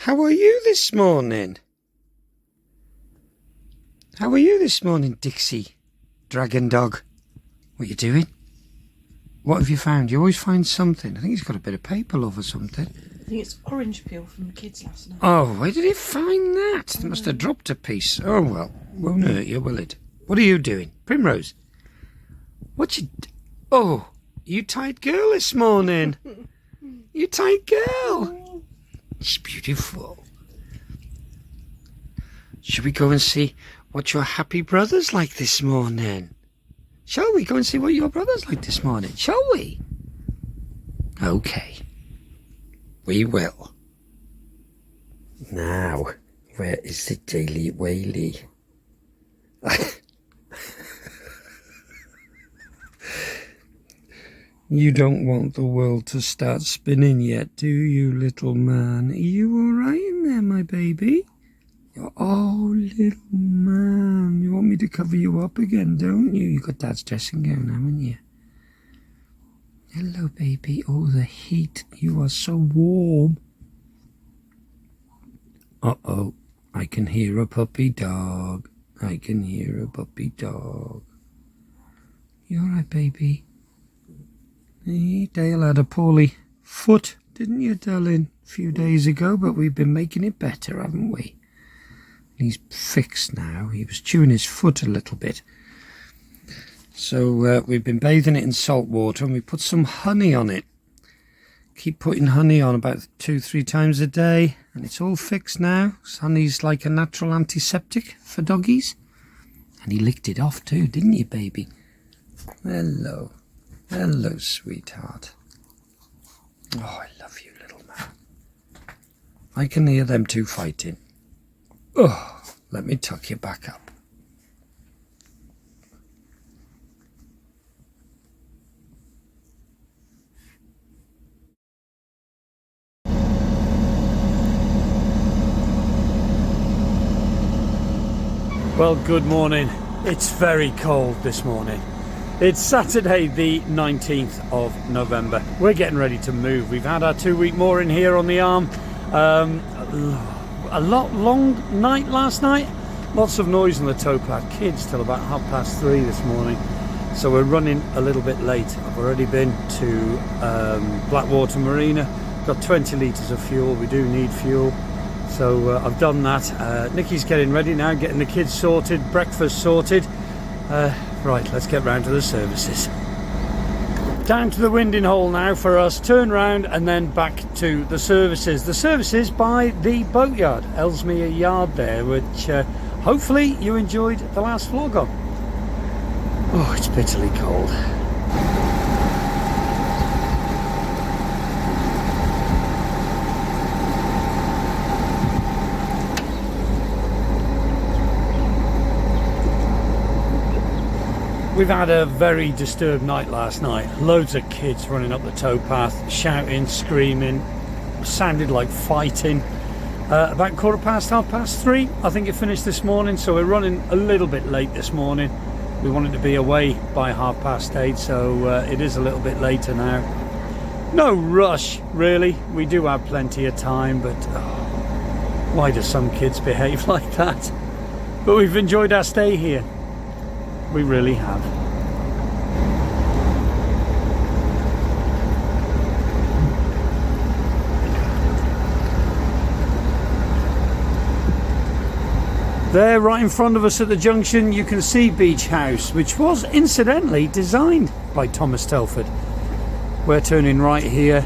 How are you this morning? How are you this morning, Dixie? Dragon dog. What are you doing? What have you found? You always find something. I think he's got a bit of paper love or something. I think it's orange peel from the kids last night. Oh, where did he find that? They must have dropped a piece. Oh, well, won't hurt you, will it? What are you doing? Primrose? What you... Oh, you tight girl this morning. You tight girl. She's beautiful. Should we go and see what your happy brother's like this morning? Shall we go and see what your brother's like this morning? Shall we? Okay. We will. Now, where is the daily whaley? You don't want the world to start spinning yet, do you, little man? Are you all right in there, my baby? Oh, little man. You want me to cover you up again, don't you? You got Dad's dressing gown, haven't you? Hello, baby. Oh, the heat. You are so warm. Uh-oh. I can hear a puppy dog. I can hear a puppy dog. You all right, baby? Hey, Dale had a poorly foot, didn't you, darling? A few days ago, but we've been making it better, haven't we? He's fixed now. He was chewing his foot a little bit. So we've been bathing it in salt water and we put some honey on it. Keep putting honey on about 2-3 times a day and it's all fixed now. Honey's like a natural antiseptic for doggies. And he licked it off too, didn't you, baby? Hello. Hello, sweetheart. Oh, I love you, little man. I can hear them two fighting. Oh, let me tuck you back up. Well, good morning. It's very cold this morning. It's Saturday the 19th of November. We're getting ready to move. We've had our 2-week mooring here on the arm. A long night last night. Lots of noise on the towpath. Kids till about 3:30 this morning. So we're running a little bit late. I've already been to Blackwater Marina. Got 20 litres of fuel. We do need fuel. So I've done that. Nikki's getting ready now, getting the kids sorted, breakfast sorted. Right, let's get round to the services. Down to the winding hole now for us, turn round and then back to the services. The services by the Boatyard, Ellesmere yard there, which hopefully you enjoyed the last vlog on. Oh, it's bitterly cold. We've had a very disturbed night last night. Loads of kids running up the towpath, shouting, screaming, sounded like fighting. About 3:15, I think it finished this morning, so we're running a little bit late this morning. We wanted to be away by 8:30, so it is a little bit later now. No rush, really. We do have plenty of time, but why do some kids behave like that? But we've enjoyed our stay here. We really have. There, right in front of us at the junction, you can see Beach House, which was incidentally designed by Thomas Telford. We're turning right here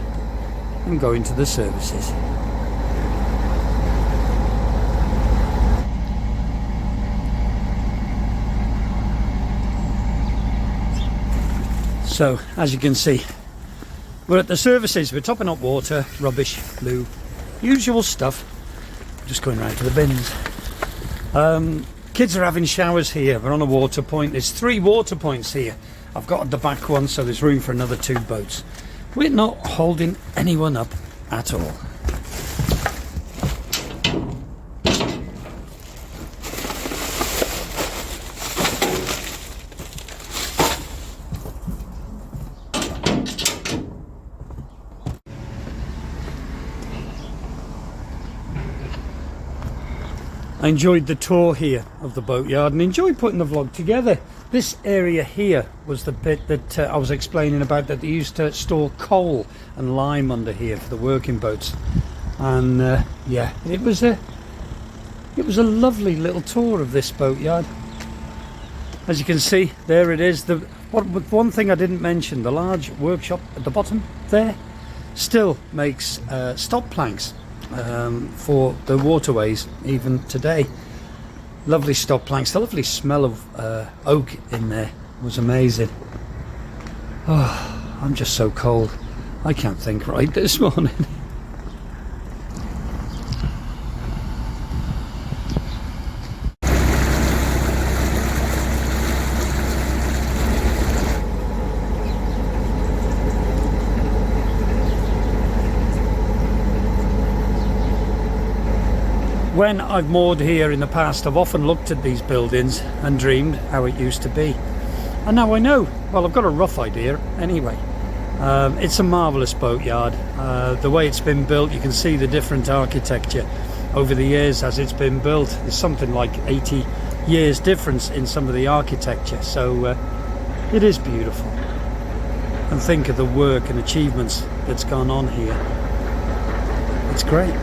and going to the services. So, as you can see, we're at the services. We're topping up water, rubbish, loo, usual stuff. Just going round to the bins. Kids are having showers here. We're on a water point. There's 3 water points here. I've got the back one, so there's room for another 2 boats. We're not holding anyone up at all. I enjoyed the tour here of the boatyard and enjoyed putting the vlog together. This area here was the bit that I was explaining about, that they used to store coal and lime under here for the working boats. And yeah, it was a lovely little tour of this boatyard. As you can see, there it is. One thing I didn't mention, the large workshop at the bottom there still makes stop planks for the waterways even today. Lovely stop planks. The lovely smell of oak in there was amazing. Oh, I'm just so cold. I can't think right this morning. When I've moored here in the past, I've often looked at these buildings and dreamed how it used to be. And now I know. Well, I've got a rough idea anyway. It's a marvellous boatyard. The way it's been built, you can see the different architecture over the years as it's been built. There's something like 80 years difference in some of the architecture. So it is beautiful. And think of the work and achievements that's gone on here. It's great.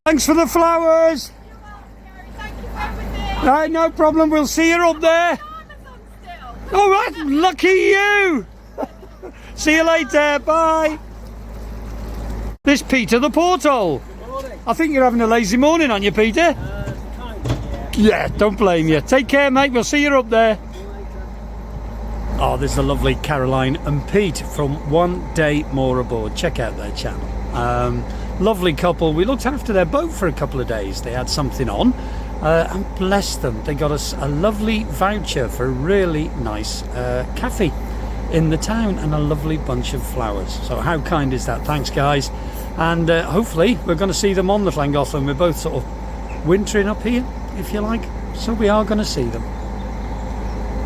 Thanks for the flowers. Thank you for everything. Right, no problem. We'll see you up there. All right, lucky you. See you later. Bye. This Peter the porthole. I think you're having a lazy morning, aren't you, Peter? Yeah, don't blame you. Take care, mate. We'll see you up there. Oh, there's the lovely Caroline and Pete from One Day More Aboard. Check out their channel. Lovely couple. We looked after their boat for a couple of days. They had something on, and bless them, they got us a lovely voucher for a really nice cafe in the town and a lovely bunch of flowers. So how kind is that? Thanks, guys. And hopefully we're going to see them on the Llangollen. We're both sort of wintering up here, if you like, so we are going to see them.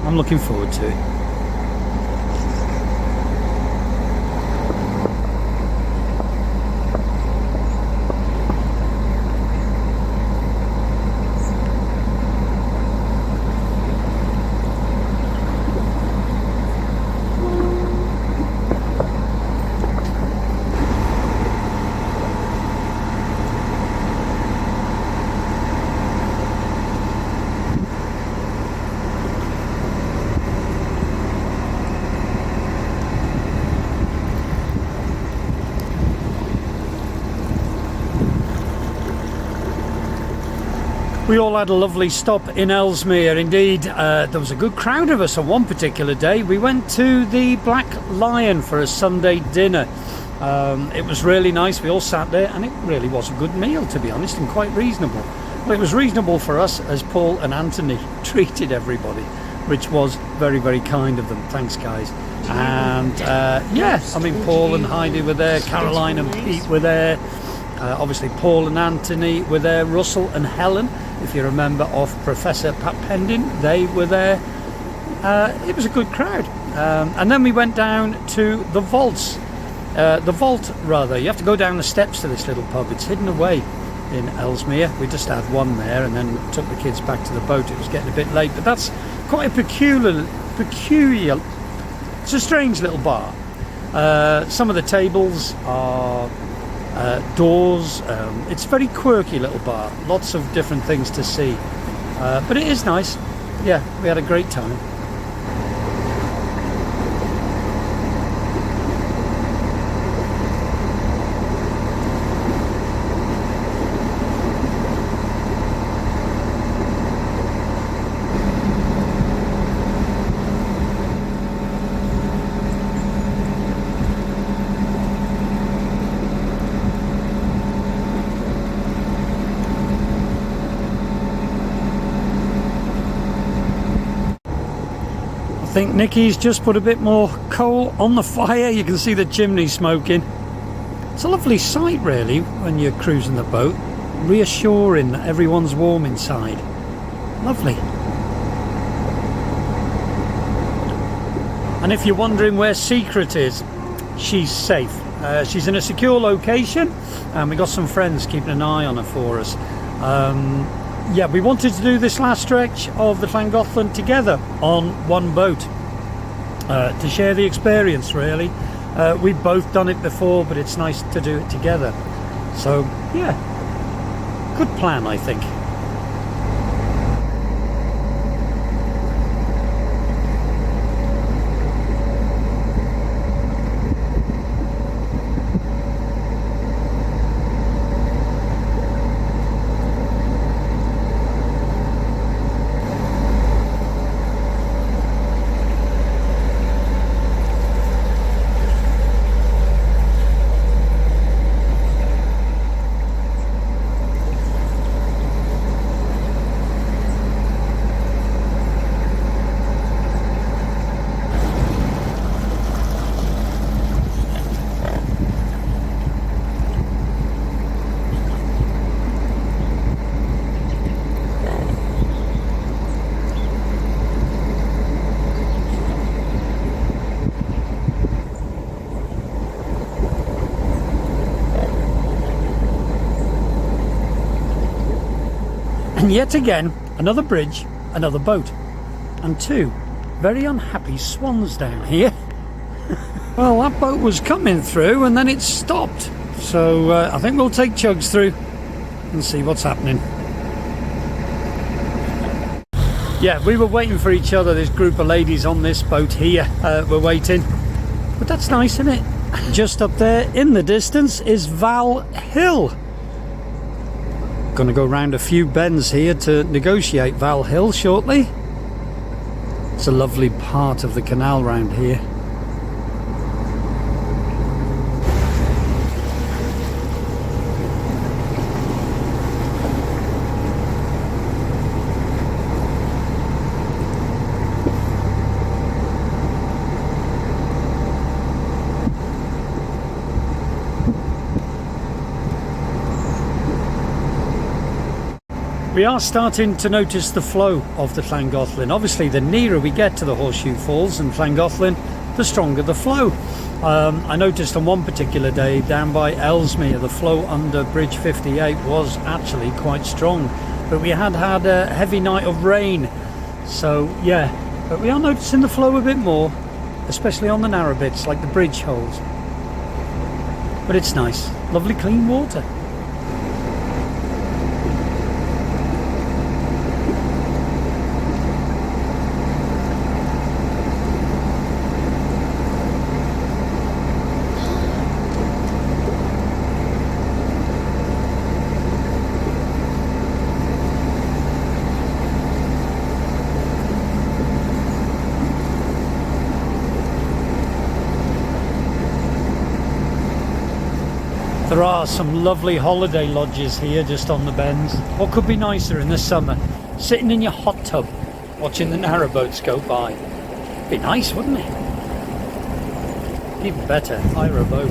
I'm looking forward to it. We all had a lovely stop in Ellesmere. Indeed, there was a good crowd of us on one particular day. We went to the Black Lion for a Sunday dinner. It was really nice. We all sat there and it really was a good meal, to be honest, and quite reasonable. Well, it was reasonable for us as Paul and Anthony treated everybody, which was very, very kind of them. Thanks, guys. And yeah, I mean, Paul and Heidi were there, Caroline and Pete were there. Obviously Paul and Anthony were there, Russell and Helen, if you remember, off Professor Pat Pending, they were there. It was a good crowd. And then we went down to the vaults. The vault, rather. You have to go down the steps to this little pub. It's hidden away in Ellesmere. We just had one there and then took the kids back to the boat. It was getting a bit late, but that's quite a peculiar, it's a strange little bar. Some of the tables are doors. It's a very quirky little bar, lots of different things to see, but it is nice. Yeah, we had a great time. I think Nikki's just put a bit more coal on the fire. You can see the chimney smoking. It's a lovely sight, really, when you're cruising the boat, reassuring that everyone's warm inside. Lovely. And if you're wondering where Secret is, she's safe. She's in a secure location, and we got some friends keeping an eye on her for us. Yeah, we wanted to do this last stretch of the Llangollen together on one boat to share the experience, really. We've both done it before, but it's nice to do it together. So, yeah, good plan, I think. And yet again, another bridge, another boat, and two very unhappy swans down here. Well, that boat was coming through and then it stopped. So I think we'll take Chugs through and see what's happening. Yeah, we were waiting for each other, this group of ladies on this boat here were waiting. But that's nice, isn't it? Just up there in the distance is Val Hill. Going to go round a few bends here to negotiate Val Hill shortly. It's a lovely part of the canal round here. We are starting to notice the flow of the Llangollen. Obviously, the nearer we get to the Horseshoe Falls and Llangollen, the stronger the flow. I noticed on one particular day down by Ellesmere, the flow under Bridge 58 was actually quite strong. But we had a heavy night of rain. So, yeah, but we are noticing the flow a bit more, especially on the narrow bits like the bridge holes. But it's nice. Lovely clean water. There are some lovely holiday lodges here just on the bends. What could be nicer in the summer? Sitting in your hot tub, watching the narrowboats go by. Be nice, wouldn't it? Even better, hire a boat.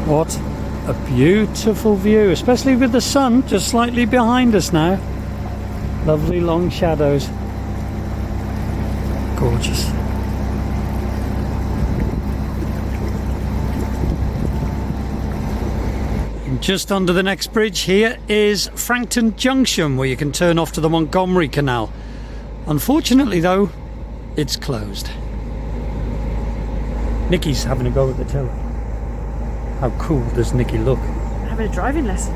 What a beautiful view, especially with the sun just slightly behind us now. Lovely long shadows. Gorgeous. And just under the next bridge here is Frankton Junction, where you can turn off to the Montgomery Canal. Unfortunately though, it's closed. Nikki's having a go at the tiller. How cool does Nikki look? Having a driving lesson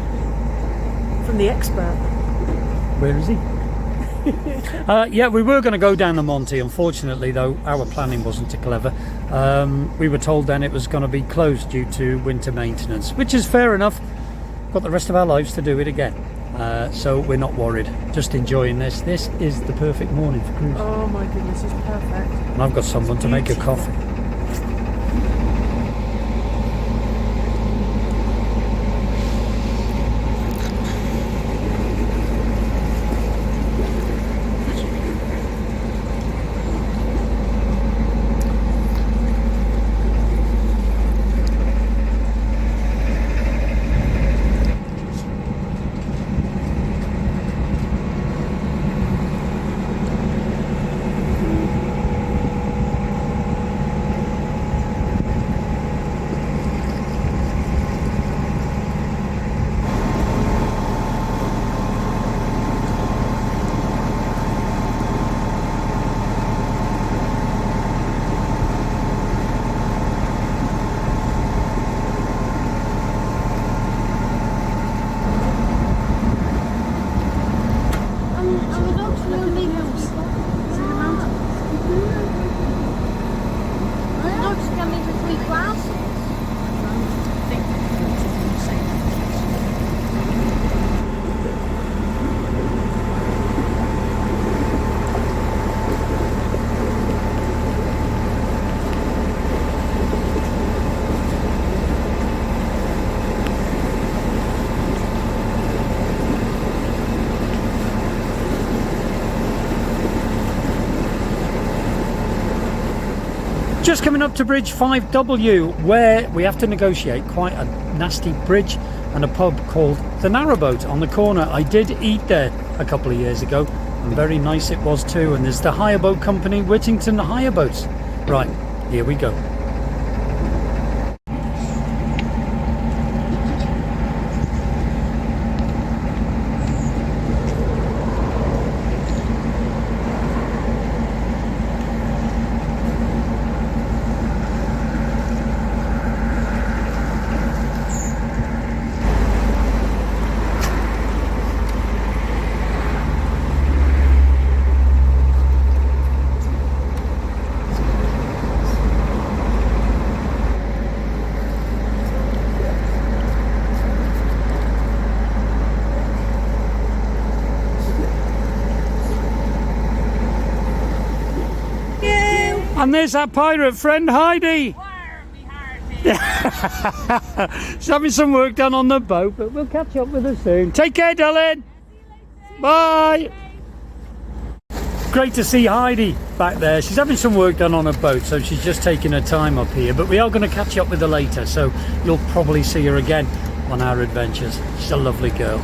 from the expert. Where is he? Yeah, we were going to go down the Monty. Unfortunately though, our planning wasn't too clever. We were told then it was going to be closed due to winter maintenance, which is fair enough. Got the rest of our lives to do it again, so we're not worried, just enjoying this. This is the perfect morning for cruising. Oh my goodness, it's perfect. And I've got someone to make a coffee. Just coming up to Bridge 5W, where we have to negotiate quite a nasty bridge and a pub called the Narrowboat on the corner. I did eat there a couple of years ago, and very nice it was too. And there's the hire boat company, Whittington Hire Boats. Right, here we go. And there's our pirate friend Heidi. She's having some work done on the boat, but we'll catch up with her soon. Take care, darling. Bye. Great to see Heidi back there. She's having some work done on her boat, so she's just taking her time up here. But we are going to catch up with her later, so you'll probably see her again on our adventures. She's a lovely girl.